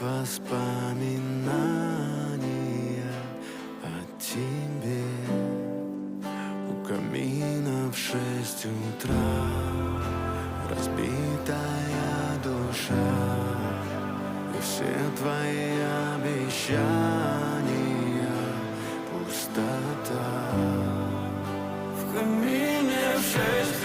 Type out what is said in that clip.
воспоминания о тебе. У камина в 6 утра разбитая душа, и все твои обещания пустота. В камине в 6